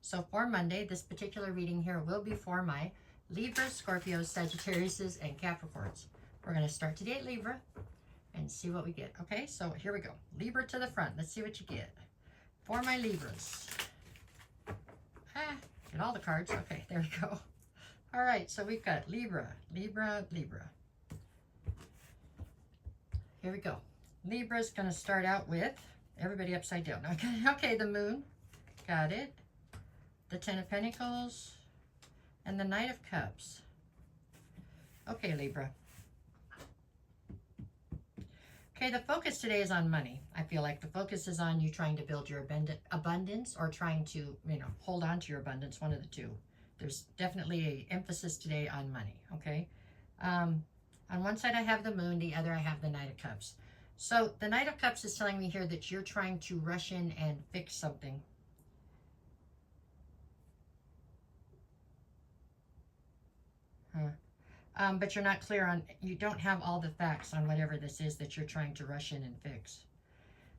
So for Monday, this particular reading here will be for my Libra, Scorpios, Sagittariuses, and Capricorns. We're going to start today at Libra and see what we get. Okay, so here we go. Libra to the front. Let's see what you get. For my Libras. Get all the cards. Okay, there we go. All right, so we've got Libra, Libra, Libra. Here we go. Libra's going to start out with everybody upside down. Okay, the Moon. Got it. The Ten of Pentacles. And the Knight of Cups. Okay, Libra. Okay, the focus today is on money. I feel like the focus is on you trying to build your abundance or trying to, hold on to your abundance, one of the two. There's definitely an emphasis today on money, okay? On one side I have the Moon, the other I have the Knight of Cups. So the Knight of Cups is telling me here that you're trying to rush in and fix something. But you're not clear on, you don't have all the facts on whatever this is that you're trying to rush in and fix.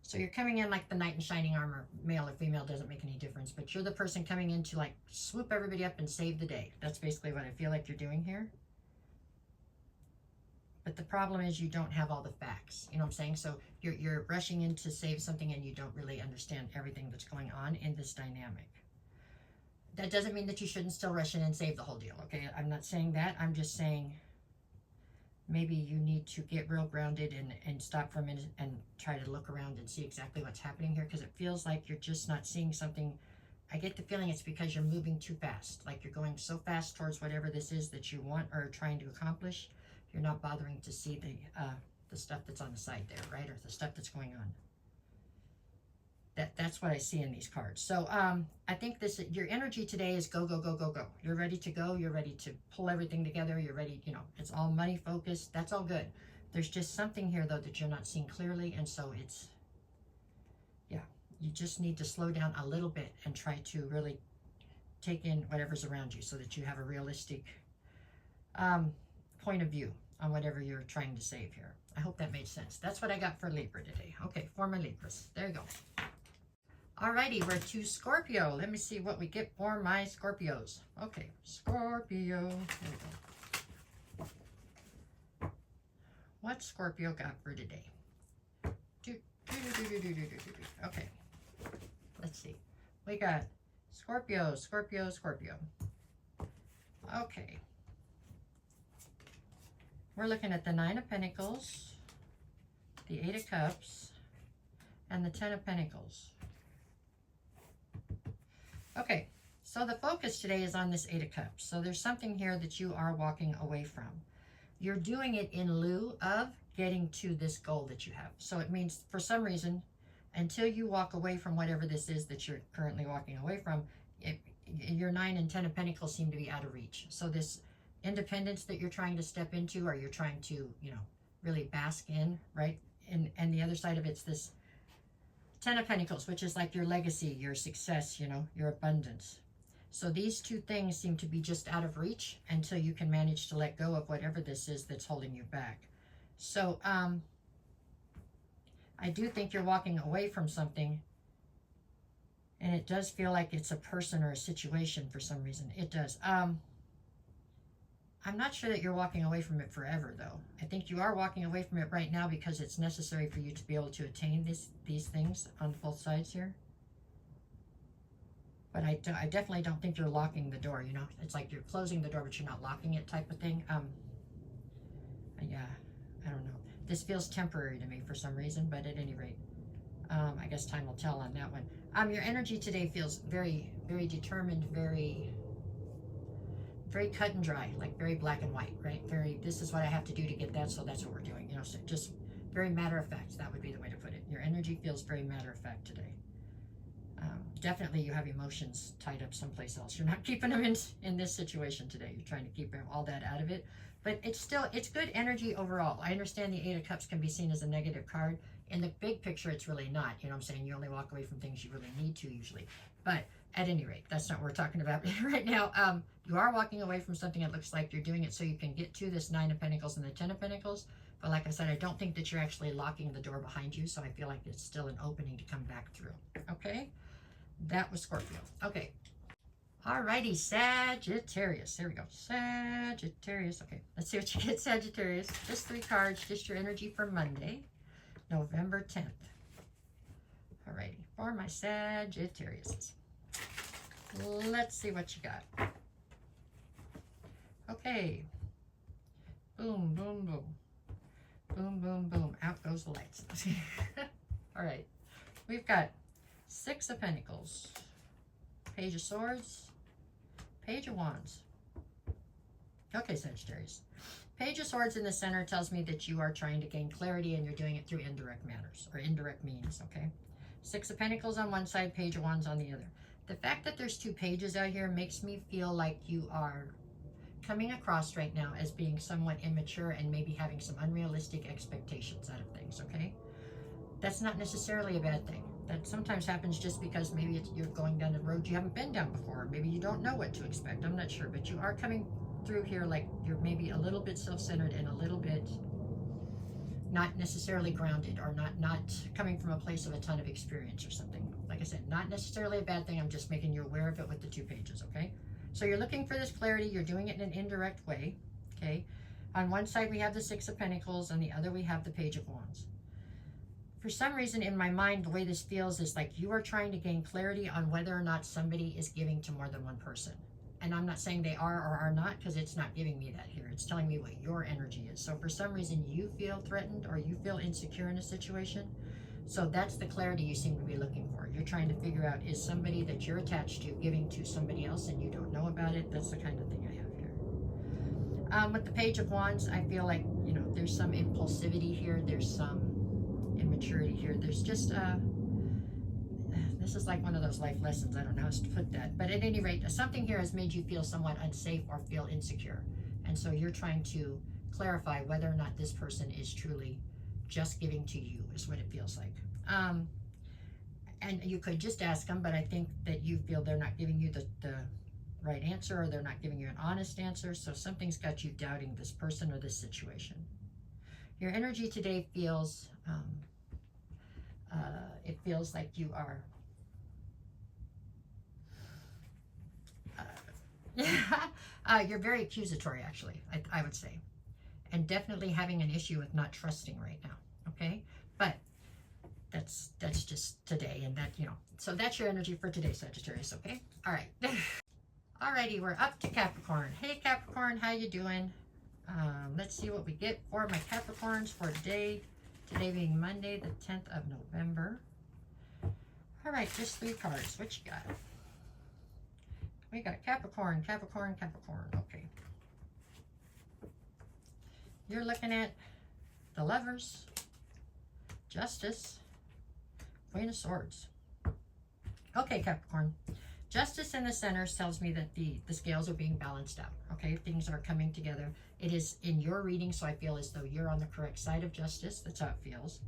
So you're coming in like the knight in shining armor, male or female, doesn't make any difference, but you're the person coming in to like swoop everybody up and save the day. That's basically what I feel like you're doing here. But the problem is you don't have all the facts, you know what I'm saying? So you're rushing in to save something and you don't really understand everything that's going on in this dynamic. That doesn't mean that you shouldn't still rush in and save the whole deal, okay? I'm not saying that. I'm just saying maybe you need to get real grounded and stop for a minute and try to look around and see exactly what's happening here, because it feels like you're just not seeing something. I get the feeling it's because you're moving too fast. Like you're going so fast towards whatever this is that you want or trying to accomplish. You're not bothering to see the stuff that's on the side there, right? Or the stuff that's going on. That's what I see in these cards. So I think your energy today is go, go, go, go, go. You're ready to go. You're ready to pull everything together. You're ready, it's all money focused. That's all good. There's just something here, though, that you're not seeing clearly. And so you just need to slow down a little bit and try to really take in whatever's around you so that you have a realistic point of view on whatever you're trying to save here. I hope that made sense. That's what I got for Libra today. Okay, for my Libras. There you go. Alrighty, we're to Scorpio. Let me see what we get for my Scorpios. Okay, Scorpio. There we go. What Scorpio got for today? Okay, let's see. We got Scorpio, Scorpio, Scorpio. Okay. We're looking at the Nine of Pentacles, the Eight of Cups, and the Ten of Pentacles. Okay, so the focus today is on this Eight of Cups. So there's something here that you are walking away from. You're doing it in lieu of getting to this goal that you have. So it means for some reason, until you walk away from whatever this is that you're currently walking away from, your Nine and Ten of Pentacles seem to be out of reach. So this independence that you're trying to step into, or you're trying to, really bask in, right? And the other side of it's this Ten of Pentacles, which is like your legacy, your success, your abundance. So these two things seem to be just out of reach until you can manage to let go of whatever this is that's holding you back. So I do think you're walking away from something, and it does feel like it's a person or a situation for some reason. It does. I'm not sure that you're walking away from it forever, though. I think you are walking away from it right now because it's necessary for you to be able to attain these things on both sides here. But I definitely don't think you're locking the door, It's like you're closing the door, but you're not locking it type of thing. Yeah, I don't know. This feels temporary to me for some reason, but at any rate, I guess time will tell on that one. Your energy today feels very, very determined, very cut and dry, like very black and white, right? This is what I have to do to get that, so that's what we're doing. So just very matter of fact. That would be the way to put it. Your energy feels very matter of fact today. Definitely you have emotions tied up someplace else. You're not keeping them in this situation today. You're trying to keep all that out of it. But it's good energy overall. I understand the Eight of Cups can be seen as a negative card. In the big picture, it's really not. You know what I'm saying? You only walk away from things you really need to usually. But at any rate, that's not what we're talking about right now. You are walking away from something. It looks like you're doing it so you can get to this Nine of Pentacles and the Ten of Pentacles. But like I said, I don't think that you're actually locking the door behind you. So I feel like it's still an opening to come back through. Okay? That was Scorpio. Okay. Alrighty, Sagittarius. There we go. Sagittarius. Okay, let's see what you get, Sagittarius. Just 3 cards, just your energy for Monday, November 10th. Alrighty, for my Sagittariuses. Let's see what you got. Okay. Boom, boom, boom. Boom, boom, boom. Out goes the lights. All right. We've got 6 of Pentacles, Page of Swords, Page of Wands. Okay, Sagittarius. Page of Swords in the center tells me that you are trying to gain clarity and you're doing it through indirect manners or indirect means, okay? 6 of Pentacles on one side, Page of Wands on the other. The fact that there's 2 pages out here makes me feel like you are coming across right now as being somewhat immature and maybe having some unrealistic expectations out of things, okay? That's not necessarily a bad thing. That sometimes happens just because maybe you're going down a road you haven't been down before. Maybe you don't know what to expect. I'm not sure, but you are coming through here like you're maybe a little bit self-centered and a little bit not necessarily grounded, or not coming from a place of a ton of experience or something. Like I said, not necessarily a bad thing. I'm just making you aware of it with the 2 pages, okay? So you're looking for this clarity. You're doing it in an indirect way, okay? On one side, we have the 6 of Pentacles. On the other, we have the Page of Wands. For some reason in my mind, the way this feels is like you are trying to gain clarity on whether or not somebody is giving to more than one person. And I'm not saying they are or are not, because it's not giving me that here. It's telling me what your energy is. So for some reason you feel threatened or you feel insecure in a situation. So that's the clarity you seem to be looking for. You're trying to figure out, is somebody that you're attached to giving to somebody else and you don't know about it? That's the kind of thing I have here. With the Page of Wands, I feel like, you know, there's some impulsivity here. There's some immaturity here. There's just this is like one of those life lessons. I don't know how to put that, but at any rate, something here has made you feel somewhat unsafe or feel insecure, and so you're trying to clarify whether or not this person is truly just giving to you, is what it feels like. And you could just ask them, but I think that you feel they're not giving you the right answer, or they're not giving you an honest answer. So something's got you doubting this person or this situation. Your energy today feels it feels like you are you're very accusatory, actually, I would say, and definitely having an issue with not trusting right now, okay? But that's just today, and that, you know, so that's your energy for today, Sagittarius, okay? All right. Alrighty, we're up to Capricorn. Hey, Capricorn, how you doing? Let's see what we get for my Capricorns for today. Today being Monday, the 10th of November. All right, just 3 cards. What you got? We got Capricorn, Capricorn, Capricorn. Okay. You're looking at the Lovers, Justice, Queen of Swords. Okay, Capricorn. Justice in the center tells me that the scales are being balanced out, okay? Things are coming together. It is in your reading, so I feel as though you're on the correct side of justice. That's how it feels.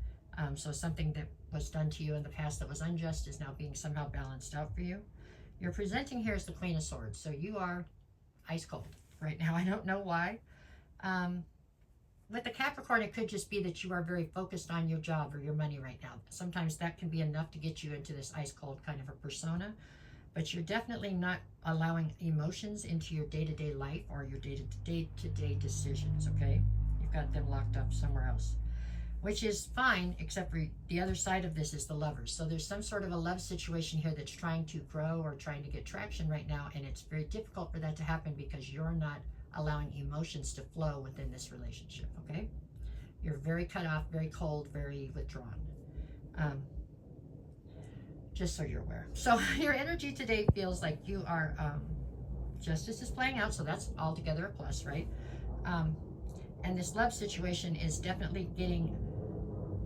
So something that was done to you in the past that was unjust is now being somehow balanced out for you. You're presenting here as the Queen of Swords, so you are ice cold right now. I don't know why. With the Capricorn, it could just be that you are very focused on your job or your money right now. Sometimes that can be enough to get you into this ice cold kind of a persona. But you're definitely not allowing emotions into your day-to-day life or your day-to-day decisions, okay? You've got them locked up somewhere else, which is fine, except for the other side of this is the Lovers. So there's some sort of a love situation here that's trying to grow or trying to get traction right now, and it's very difficult for that to happen because you're not allowing emotions to flow within this relationship, okay? You're very cut off, very cold, very withdrawn. Just so you're aware. So your energy today feels like you are, justice is playing out, so that's altogether a plus, right? And this love situation is definitely getting,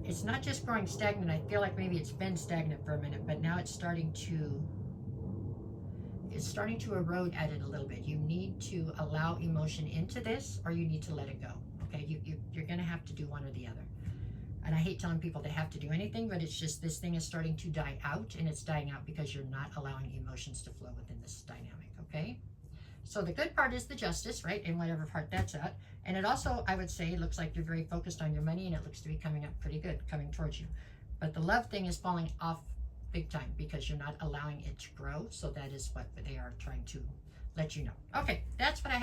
it's not just growing stagnant. I feel like maybe it's been stagnant for a minute, but now it's starting to erode at it a little bit. You need to allow emotion into this, or you need to let it go, okay? You're going to have to do one or the other. And I hate telling people they have to do anything, but it's just this thing is starting to die out, and it's dying out because you're not allowing emotions to flow within this dynamic, okay? So the good part is the justice, right? In whatever part that's at. And it also, I would say, looks like you're very focused on your money, and it looks to be coming up pretty good, coming towards you. But the love thing is falling off big time, because you're not allowing it to grow. So that is what they are trying to let you know. Okay, that's what I